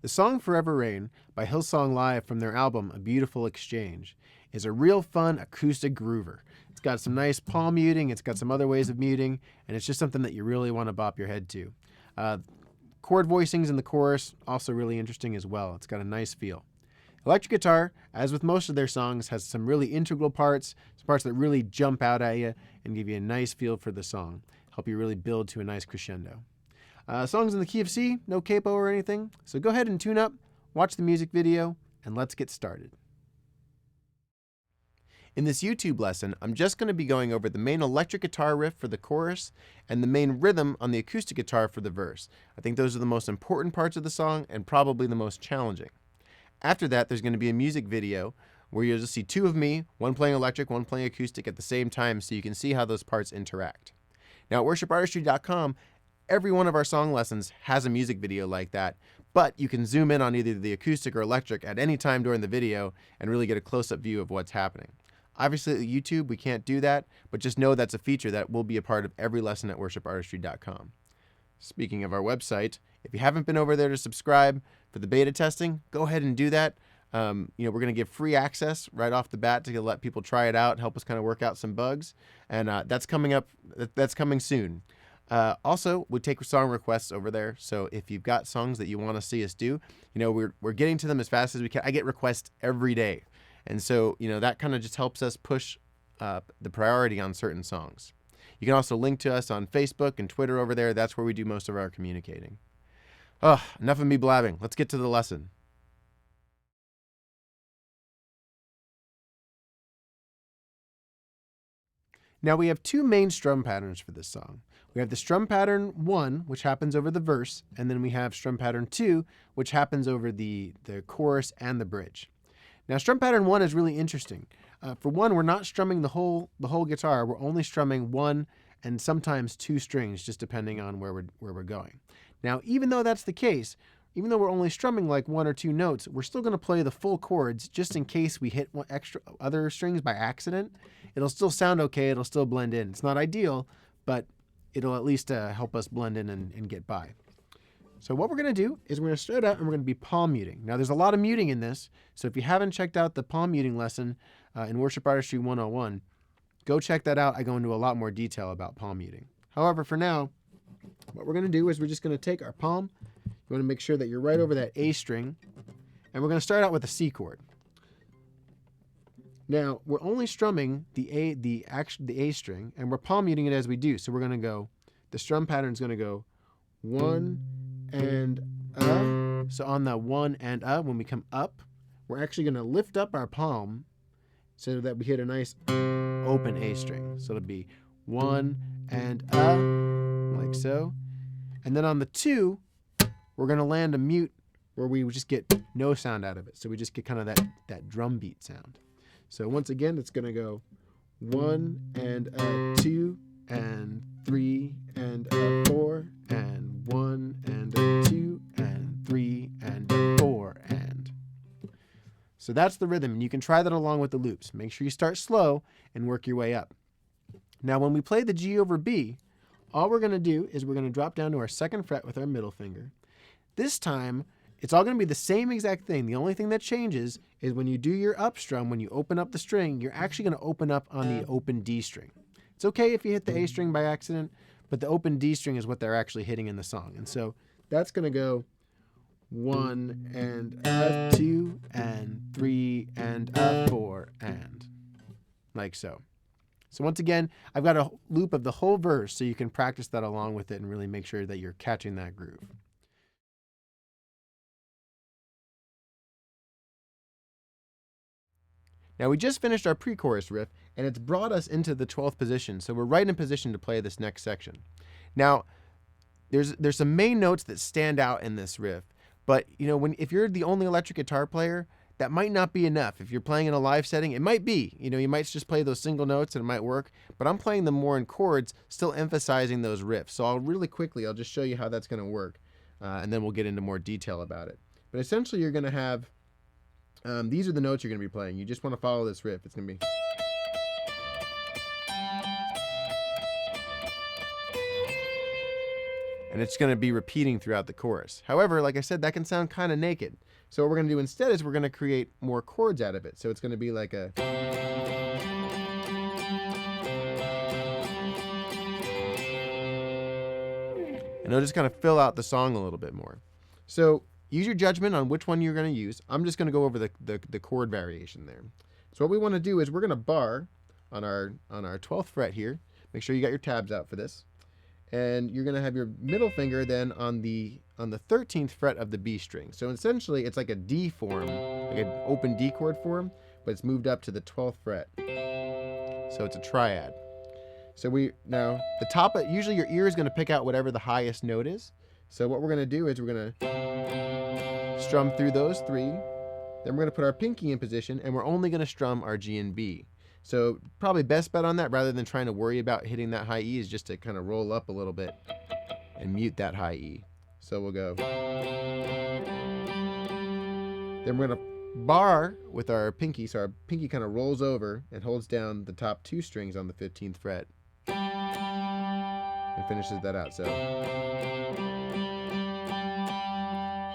The song Forever Rain by Hillsong Live from their album A Beautiful Exchange is a real fun acoustic groover. It's got some nice palm muting, it's got some other ways of muting, and it's just something that you really want to bop your head to. Chord voicings in the chorus, also really interesting as well. It's got a nice feel. Electric guitar, as with most of their songs, has some really integral parts, some parts that really jump out at you and give you a nice feel for the song, help you really build to a nice crescendo. Songs in the key of C, no capo or anything, so go ahead and tune up, watch the music video, and let's get started. In this YouTube lesson, I'm just going to be going over the main electric guitar riff for the chorus and the main rhythm on the acoustic guitar for the verse. I think those are the most important parts of the song and probably the most challenging. After that, there's going to be a music video where you'll just see two of me, one playing electric, one playing acoustic at the same time, so you can see how those parts interact. Now at worshipartistry.com, every one of our song lessons has a music video like that, but you can zoom in on either the acoustic or electric at any time during the video and really get a close-up view of what's happening. Obviously at YouTube, we can't do that, but just know that's a feature that will be a part of every lesson at worshipartistry.com. Speaking of our website, if you haven't been over there to subscribe for the beta testing, go ahead and do that. We're going to give free access right off the bat to let people try it out, help us kind of work out some bugs, and that's coming up. That's coming soon. Also, we take song requests over there, so if you've got songs that you want to see us do, we're getting to them as fast as we can. I get requests every day, and so that kind of just helps us push the priority on certain songs. You can also link to us on Facebook and Twitter over there. That's where we do most of our communicating. Enough of me blabbing. Let's get to the lesson. Now we have two main strum patterns for this song. We have the strum pattern 1, which happens over the verse, and then we have strum pattern 2, which happens over the chorus and the bridge. Now strum pattern 1 is really interesting. For one, we're not strumming the whole guitar. We're only strumming one and sometimes two strings, just depending on where we're going. Now, even though that's the case, even though we're only strumming like one or two notes, we're still going to play the full chords just in case we hit one extra other strings by accident. It'll still sound okay. It'll still blend in. It's not ideal, but it'll at least help us blend in and get by. So what we're going to do is we're going to start out and we're going to be palm muting. Now, there's a lot of muting in this, so if you haven't checked out the palm muting lesson in Worship Artistry 101, go check that out. I go into a lot more detail about palm muting. However, for now, what we're going to do is we're just going to take our palm. You want to make sure that you're right over that A string, and we're going to start out with a C chord. Now, we're only strumming the A string, and we're palm muting it as we do. So we're going to go, the strum pattern is going to go 1 and So on the 1 and when we come up, we're actually going to lift up our palm so that we hit a nice open A string. So it'll be 1 and like so. And then on the 2, we're going to land a mute where we just get no sound out of it. So we just get kind of that drum beat sound. So once again, it's going to go 1 and 2 and 3 and 4 and 1 and 2 and 3 and 4 and. So that's the rhythm, and you can try that along with the loops. Make sure you start slow and work your way up. Now when we play the G over B, all we're going to do is we're going to drop down to our 2nd fret with our middle finger. This time, it's all going to be the same exact thing. The only thing that changes is when you do your up strum, when you open up the string, you're actually going to open up on the open D string. It's okay if you hit the A string by accident, but the open D string is what they're actually hitting in the song. And so that's going to go 1 and 2 and 3 and 4 and like so. So once again, I've got a loop of the whole verse so you can practice that along with it and really make sure that you're catching that groove. Now we just finished our pre-chorus riff and it's brought us into the 12th position, so we're right in position to play this next section. Now, there's some main notes that stand out in this riff, but if you're the only electric guitar player, that might not be enough. If you're playing in a live setting, it might be. You might just play those single notes and it might work, but I'm playing them more in chords, still emphasizing those riffs. So I'll just show you how that's going to work, and then we'll get into more detail about it. But essentially you're going to have, these are the notes you're going to be playing. You just want to follow this riff. It's going to be... And it's going to be repeating throughout the chorus. However, like I said, that can sound kind of naked. So what we're going to do instead is we're going to create more chords out of it. So it's going to be like a... And it'll just kind of fill out the song a little bit more. So use your judgment on which one you're going to use. I'm just going to go over the chord variation there. So what we want to do is we're going to bar on our 12th fret here. Make sure you got your tabs out for this. And you're going to have your middle finger then on the 13th fret of the B string. So essentially it's like a D form, like an open D chord form, but it's moved up to the 12th fret. So it's a triad. So now the top, usually your ear is going to pick out whatever the highest note is. So what we're going to do is we're going to strum through those three. Then we're going to put our pinky in position, and we're only going to strum our G and B. So probably best bet on that, rather than trying to worry about hitting that high E, is just to kind of roll up a little bit and mute that high E. So we'll go. Then we're going to bar with our pinky, so our pinky kind of rolls over and holds down the top two strings on the 15th fret and finishes that out. So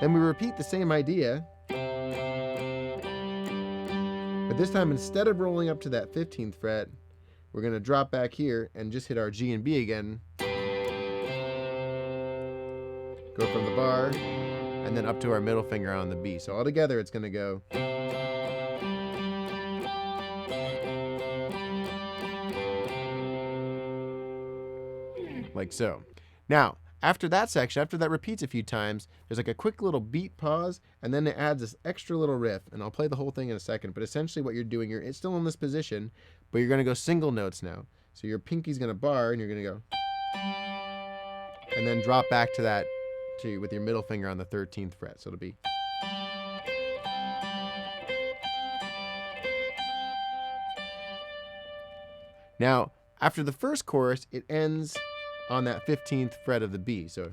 then we repeat the same idea, but this time instead of rolling up to that 15th fret, we're going to drop back here and just hit our G and B again. Go from the bar and then up to our middle finger on the B. So altogether it's going to go. Like so. Now, after that section, after that repeats a few times, there's like a quick little beat pause, and then it adds this extra little riff, and I'll play the whole thing in a second, but essentially what you're doing, it's still in this position, but you're going to go single notes now. So your pinky's going to bar, and you're going to go, and then drop back to that, with your middle finger on the 13th fret. So it'll be. Now, after the first chorus, it ends on that 15th fret of the B. So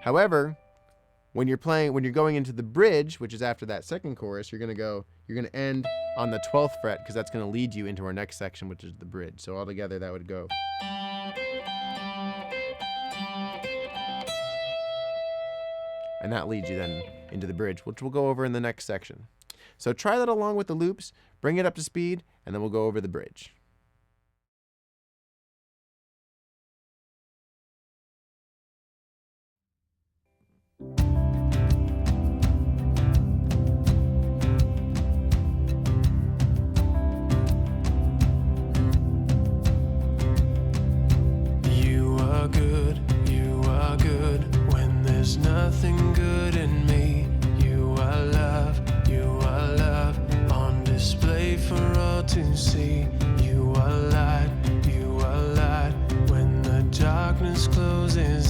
however, when you're going into the bridge, which is after that second chorus, you're going to end on the 12th fret, because that's going to lead you into our next section, which is the bridge. So altogether that would go. And that leads you then into the bridge, which we'll go over in the next section. So try that along with the loops, bring it up to speed, and then we'll go over the bridge. You are good when there's nothing good in me. You are love on display for all to see. You are light when the darkness closes